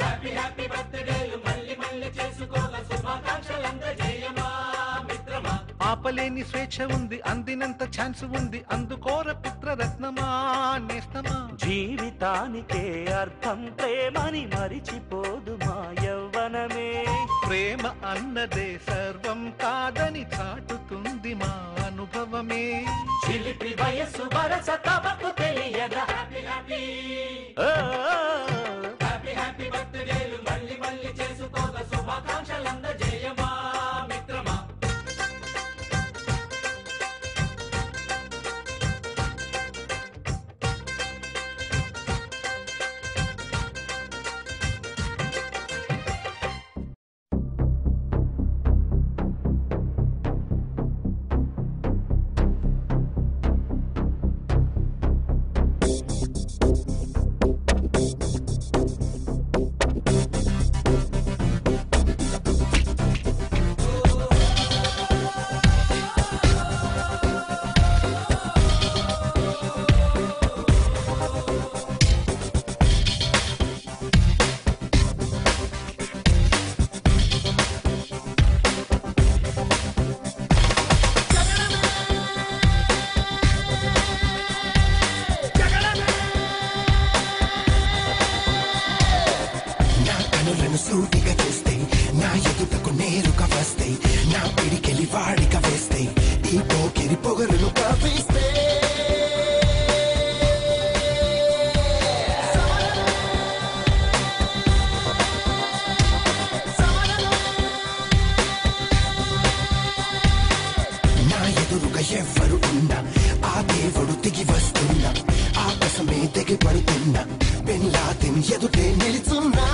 Happy happy బర్త్డేలు మళ్ళీ మళ్ళీ చేసుకోగా శుభాకాంక్షలందజేయమా మిత్రమా. ఆపలేని స్వేచ్ఛ ఉంది, అందినంత ఛాన్స్ ఉంది, అందుకోర పిత్రరత్నమా నేస్తమా. జీవితానికే అర్థం ప్రేమని మరిచిపోదు మా యవ్వనమే. ప్రేమ అన్నదే సర్వం కాదని చాటుతుంది మా అనుభవమే. చిలిపి వయస్సు వరస తమకు తెలియదా. హ్యాపీ హ్యాపీ హ్యాపీ హ్యాపీ బర్త్డేలు మళ్ళీ మళ్ళీ చేసుకోగా శుభాకాంక్షలందజేయమా మిత్రమా. సూటిగా చూస్తే నా ఎదుటకు నేరుగా వస్తే నా పిడికెలి వాడిగా వేస్తే ఈ పోకిరి పొగరును కవిస్తే నా ఎదురుగా ఎవ్వరు ఉన్నా ఆ దేవుడు దిగి వస్తున్నా ఆకాశమే దిగి పడుతున్నా బిన్ లాదెన్ ఎదుటే నిలుచున్నా.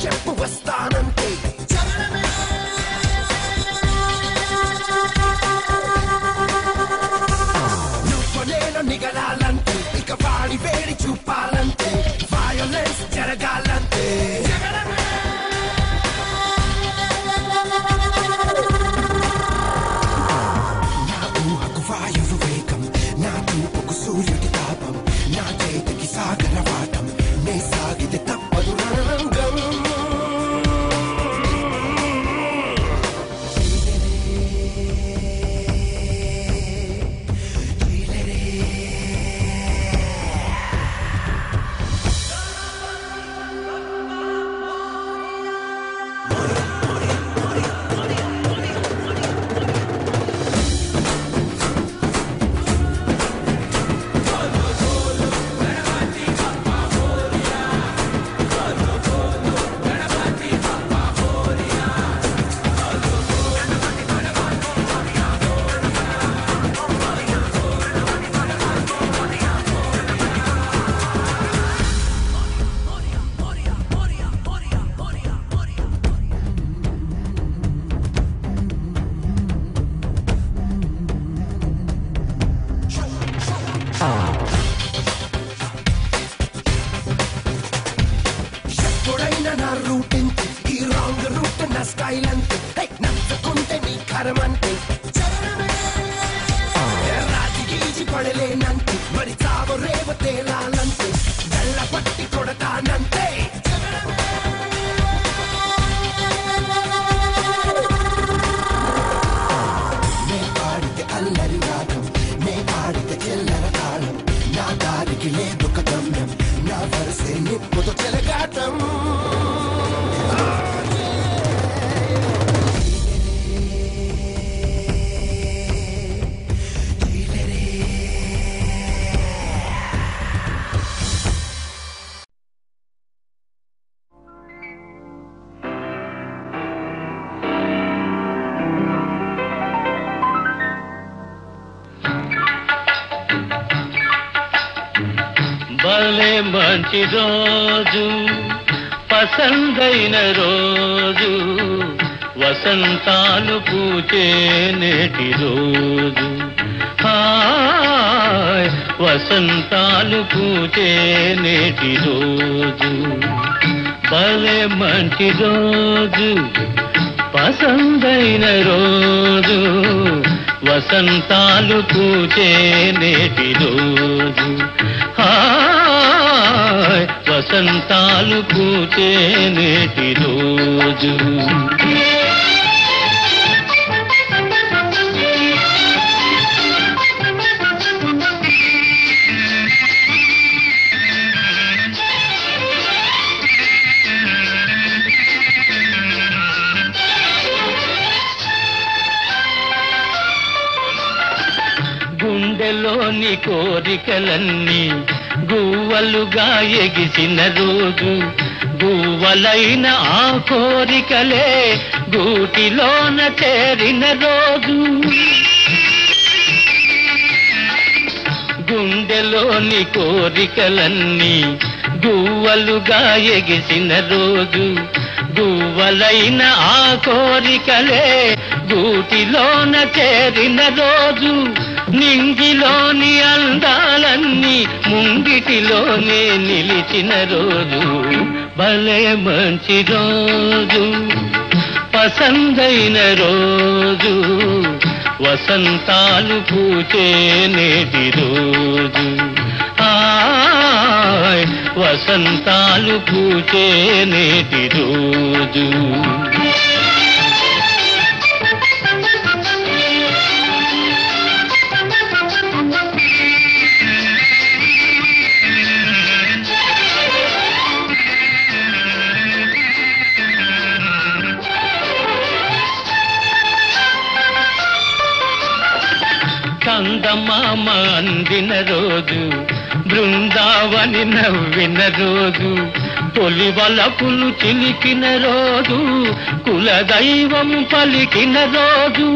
చెప్పు వస్తానంటే నువ్వు నేను నిగలాలంటే ఇక వాడి వేడి చూపాలంటే వయలెన్స్ జరగాలంటే నా ఊహకు వాయువు వేగం నా చూపుకు సూర్యుడి తాపం నా చేతికి సాగర వాటం నే సాగితే తప్పదు రణరంగం. ఎప్పుడైనా నా రూట్ ఇంతే ఈ రాంగ్ రూట్ నా స్టైల్ అంతే నచ్చకుంటే నీ కరమంతే రాజి గీజి పడలేనంతే మరి చావు రేవ తేలాలంతే గళ్ళ పట్టి కొడతానంతే. నే పాడితే అల్లరి రాగం నే పాడితే చెల్లర తాళం నా దారికి లేదొక గమ్యం నా వరసే నిప్పుతో చెలగాటం. మంచి రోజు పసందైన రోజు వసంతాలు పూచే నేటి రోజు హాయ్ వసంతాలు పూచే నేటి రోజు భలే మంచి రోజు పసందైన రోజు వసంతాలు పూచే నేటి రోజు హాయ్ వసంతాలు పూచే నేటి రోజు గుండెలోని కోరికలన్నీ గువ్వలుగా ఎగిసిన రోజు గువ్వలైన ఆ కోరికలే గూటిలోన చేరిన రోజు గుండెలోని కోరికలన్నీ గువ్వలుగా ఎగిసిన రోజు గువ్వలైన ఆ కోరికలే గూటిలోన చేరిన రోజు నింగిలోని అందాలన్నీ ముంగిటిలోనే నిలిచిన రోజు భలే మంచి రోజు పసందైన రోజు వసంతాలు పూచే నేటి రోజు హాయ్ వసంతాలు పూచే నేటి రోజు చందమామ అందిన రోజు బృందావని నవ్విన రోజు తొలి వలపులు చిలికిన రోజు కులదైవం పలికిన రోజు